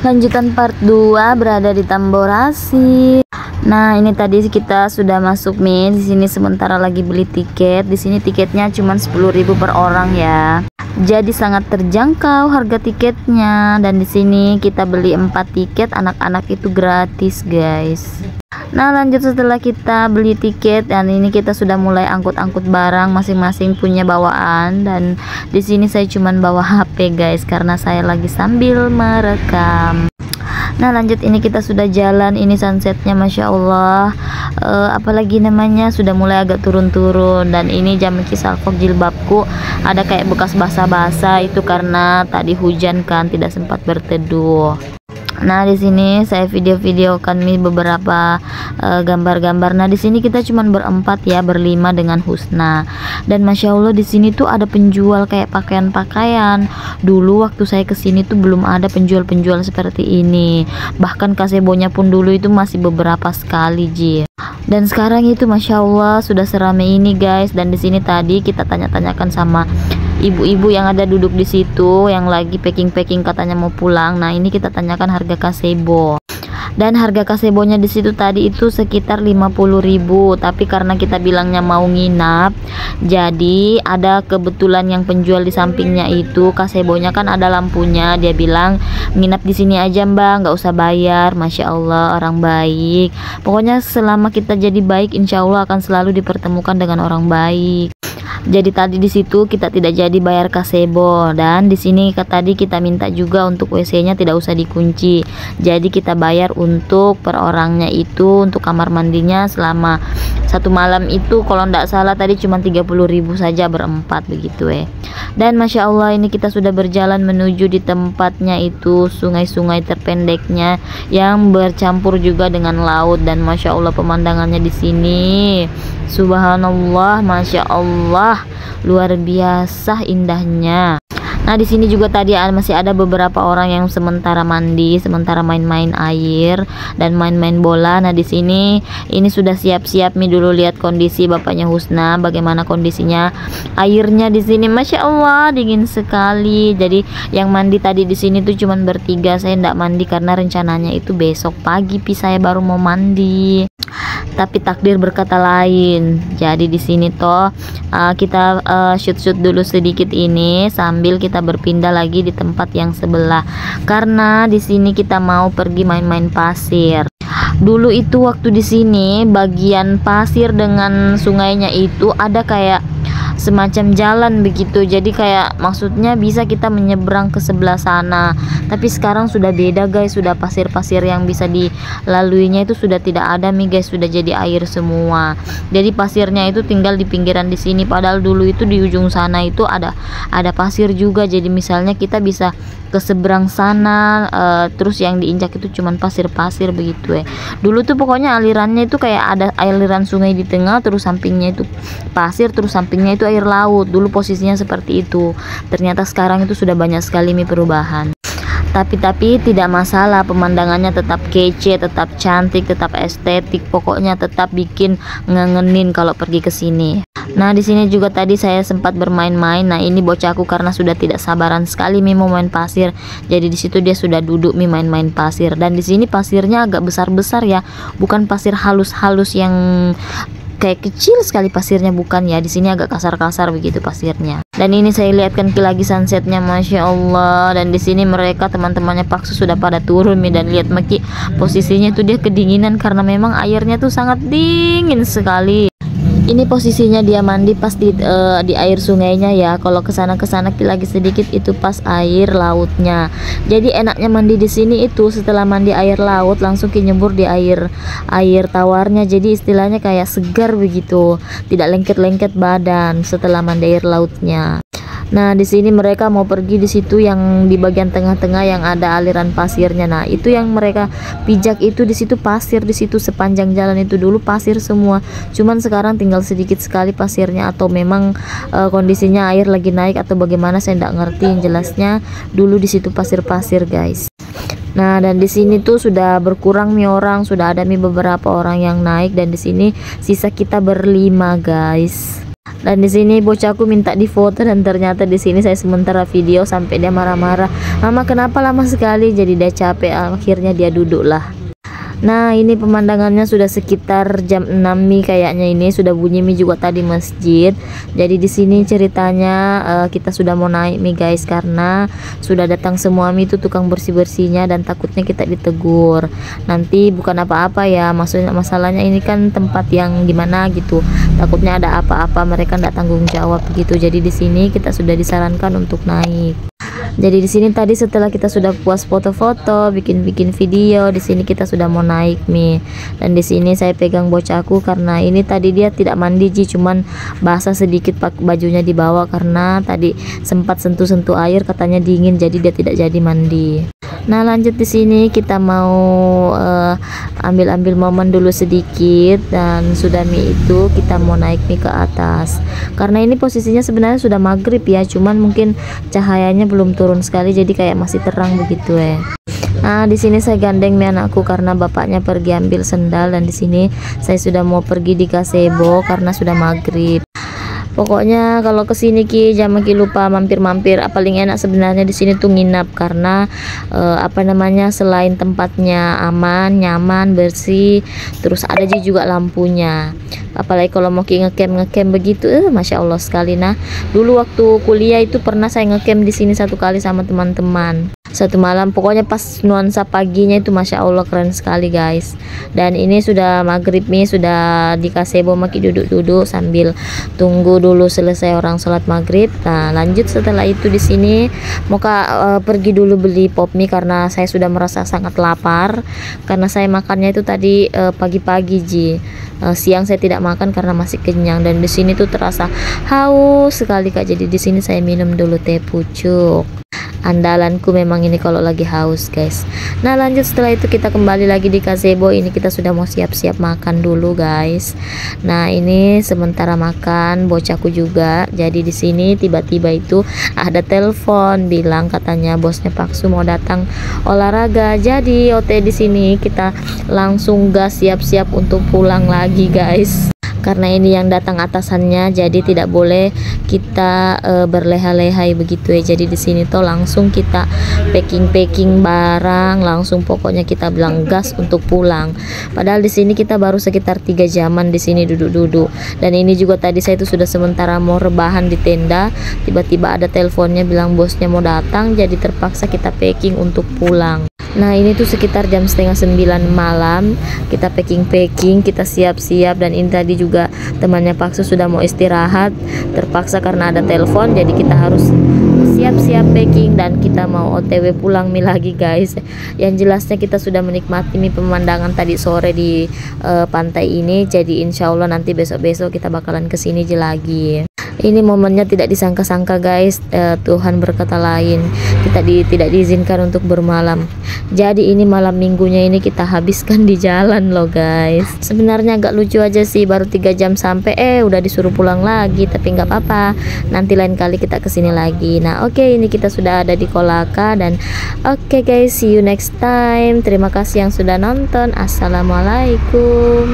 Lanjutan part 2 berada di Tamborasi. Nah, ini tadi kita sudah masuk nih. Di sini sementara lagi beli tiket. Di sini tiketnya cuma 10.000 per orang ya. Jadi sangat terjangkau harga tiketnya, dan di sini kita beli 4 tiket, anak-anak itu gratis, guys. Nah, lanjut setelah kita beli tiket, dan ini kita sudah mulai angkut-angkut barang, masing-masing punya bawaan, dan di sini saya cuman bawa HP, guys, karena saya lagi sambil merekam. Nah, lanjut ini kita sudah jalan, ini sunsetnya Masya Allah. Apalagi namanya sudah mulai agak turun-turun, dan ini jam kisalfok jilbabku ada kayak bekas basah-basah, itu karena tadi hujan kan, tidak sempat berteduh. Nah, di sini saya video-videokan nih beberapa gambar-gambar. Nah, di sini kita cuman berempat ya, berlima dengan Husna. Dan Masya Allah di sini tuh ada penjual kayak pakaian-pakaian. Dulu waktu saya kesini tuh belum ada penjual-penjual seperti ini. Bahkan kasebonya pun dulu itu masih beberapa sekali, Ji. Dan sekarang itu Masya Allah sudah seramai ini, guys. Dan di sini tadi kita tanya-tanyakan sama ibu-ibu yang ada duduk di situ, yang lagi packing-packing katanya mau pulang. Nah, ini kita tanyakan harga kasebo. Dan harga kasebonya di situ tadi itu sekitar 50.000, tapi karena kita bilangnya mau nginap, jadi ada kebetulan yang penjual di sampingnya itu kasebonya kan ada lampunya, dia bilang nginap di sini aja Mbak, nggak usah bayar. Masya Allah, orang baik. Pokoknya selama kita jadi baik, insya Allah akan selalu dipertemukan dengan orang baik. Jadi tadi di situ kita tidak jadi bayar kasebo, dan di sini tadi kita minta juga untuk WC-nya tidak usah dikunci. Jadi kita bayar untuk per orangnya itu, untuk kamar mandinya selama 1 malam itu kalau tidak salah tadi cuma 30.000 saja berempat begitu ya. Dan Masya Allah ini kita sudah berjalan menuju di tempatnya itu, sungai-sungai terpendeknya yang bercampur juga dengan laut, dan Masya Allah pemandangannya di sini Subhanallah, Masya Allah, luar biasa indahnya. Nah, di sini juga tadi masih ada beberapa orang yang sementara mandi, sementara main-main air dan main-main bola. Nah, di sini ini sudah siap-siap nih dulu lihat kondisi bapaknya Husna, bagaimana kondisinya. Airnya di sini Masya Allah dingin sekali. Jadi yang mandi tadi di sini tuh cuman bertiga, saya enggak mandi karena rencananya itu besok pagi saya baru mau mandi. Tapi takdir berkata lain. Jadi di sini toh kita shoot dulu sedikit ini sambil kita berpindah lagi di tempat yang sebelah, karena di sini kita mau pergi main-main pasir. Dulu itu waktu di sini bagian pasir dengan sungainya itu ada kayak semacam jalan begitu, jadi kayak maksudnya bisa kita menyeberang ke sebelah sana. Tapi sekarang sudah beda, guys, sudah pasir-pasir yang bisa dilaluinya itu sudah tidak ada nih, guys, sudah jadi air semua. Jadi pasirnya itu tinggal di pinggiran di sini, padahal dulu itu di ujung sana itu ada pasir juga. Jadi misalnya kita bisa ke seberang sana, terus yang diinjak itu cuman pasir-pasir begitu ya. Dulu tuh pokoknya alirannya itu kayak ada aliran sungai di tengah, terus sampingnya itu pasir, terus sampingnya itu air laut. Dulu posisinya seperti itu. Ternyata sekarang itu sudah banyak sekali perubahan. Tapi tidak masalah, pemandangannya tetap kece, tetap cantik, tetap estetik, pokoknya tetap bikin ngangenin kalau pergi ke sini. Nah, di sini juga tadi saya sempat bermain-main. Nah, ini bocahku karena sudah tidak sabaran sekali mau main pasir. Jadi di situ dia sudah duduk main-main pasir. Dan di sini pasirnya agak besar-besar ya, bukan pasir halus-halus yang kayak kecil sekali pasirnya, bukan ya. Di sini agak kasar-kasar begitu pasirnya. Dan ini saya lihatkan lagi sunsetnya Masya Allah. Dan di sini mereka teman-temannya Paksu sudah pada turun nih, dan lihat Maki posisinya tuh dia kedinginan karena memang airnya tuh sangat dingin sekali. Ini posisinya dia mandi pas di air sungainya ya. Kalau kesana lagi sedikit itu pas air lautnya. Jadi enaknya mandi di sini itu setelah mandi air laut langsung nyebur di air tawarnya. Jadi istilahnya kayak segar begitu, tidak lengket-lengket badan setelah mandi air lautnya. Nah, di sini mereka mau pergi di situ yang di bagian tengah-tengah yang ada aliran pasirnya. Nah, itu yang mereka pijak itu di situ pasir, di situ sepanjang jalan itu dulu pasir semua. Cuman sekarang tinggal sedikit sekali pasirnya, atau memang kondisinya air lagi naik atau bagaimana saya tidak ngerti. Yang jelasnya dulu di situ pasir-pasir, guys. Nah, dan di sini tuh sudah berkurang nih orang, sudah ada nih beberapa orang yang naik, dan di sini sisa kita berlima, guys. Dan di sini bocahku minta difoto dan ternyata di sini saya sementara video sampai dia marah-marah. Mama kenapa lama sekali? Jadi dia capek, akhirnya dia duduk lah. Nah ini pemandangannya sudah sekitar jam 6 Mi kayaknya, ini sudah bunyi Mi juga tadi masjid. Jadi di sini ceritanya kita sudah mau naik Mi guys, karena sudah datang semua Mi itu tukang bersih-bersihnya dan takutnya kita ditegur. Nanti bukan apa-apa ya, maksudnya masalahnya ini kan tempat yang gimana gitu. Takutnya ada apa-apa mereka tidak tanggung jawab gitu. Jadi di sini kita sudah disarankan untuk naik. Jadi di sini tadi setelah kita sudah puas foto-foto, bikin-bikin video, di sini kita sudah mau naik Mi. Dan di sini saya pegang bocahku karena ini tadi dia tidak mandi Ji, cuman basah sedikit bajunya di bawah karena tadi sempat sentuh-sentuh air katanya dingin, jadi dia tidak jadi mandi. Nah lanjut di sini kita mau ambil momen dulu sedikit, dan sudah Mi itu kita mau naik Mi ke atas. Karena ini posisinya sebenarnya sudah maghrib ya, cuman mungkin cahayanya belum turun sekali jadi kayak masih terang begitu ya. Nah di sini saya gandeng Mi anakku karena bapaknya pergi ambil sendal, dan di sini saya sudah mau pergi di gazebo karena sudah maghrib. Pokoknya kalau kesini Ki jangan Ki lupa mampir-mampir. Paling enak sebenarnya di sini tuh nginap karena apa namanya, selain tempatnya aman, nyaman, bersih, terus ada juga lampunya. Apalagi kalau mau ngecamp begitu, masya Allah sekali. Nah dulu waktu kuliah itu pernah saya ngecamp di sini satu kali sama teman-teman. Satu malam pokoknya pas nuansa paginya itu masya Allah keren sekali guys. Dan ini sudah maghrib nih, sudah di gazebo maki duduk-duduk sambil tunggu dulu selesai orang sholat maghrib. Nah lanjut setelah itu di sini mau pergi dulu beli pop mie karena saya sudah merasa sangat lapar, karena saya makannya itu tadi pagi-pagi Ji. Siang saya tidak makan karena masih kenyang, dan di sini tuh terasa haus sekali Kak. Jadi di sini saya minum dulu teh pucuk. Andalanku memang ini kalau lagi haus guys. Nah lanjut setelah itu kita kembali lagi di gazebo. Ini kita sudah mau siap-siap makan dulu guys. Nah ini sementara makan bocahku juga. Jadi di sini tiba-tiba itu ada telepon bilang katanya bosnya Paksu mau datang olahraga. Jadi OT di sini kita langsung gas siap-siap untuk pulang lagi guys. Karena ini yang datang atasannya, jadi tidak boleh kita berleha-leha begitu ya. Jadi di sini tuh langsung kita packing barang, langsung pokoknya kita bilang gas untuk pulang. Padahal di sini kita baru sekitar 3 jaman di sini duduk-duduk. Dan ini juga tadi saya itu sudah sementara mau rebahan di tenda, tiba-tiba ada teleponnya bilang bosnya mau datang, jadi terpaksa kita packing untuk pulang. Nah ini tuh sekitar jam setengah 9 malam kita packing, kita siap-siap. Dan ini tadi juga temannya Paksu sudah mau istirahat, terpaksa karena ada telepon, jadi kita harus siap-siap packing dan kita mau OTW pulang Mi lagi guys. Yang jelasnya kita sudah menikmati Mi pemandangan tadi sore di pantai ini, jadi insya Allah nanti besok-besok kita bakalan kesini lagi. Ini momennya tidak disangka-sangka guys, Tuhan berkata lain, kita tidak diizinkan untuk bermalam. Jadi ini malam minggunya ini kita habiskan di jalan loh guys. Sebenarnya agak lucu aja sih, baru 3 jam sampai udah disuruh pulang lagi, tapi nggak apa-apa, nanti lain kali kita kesini lagi. Nah oke, ini kita sudah ada di Kolaka, dan oke guys, see you next time. Terima kasih yang sudah nonton. Assalamualaikum.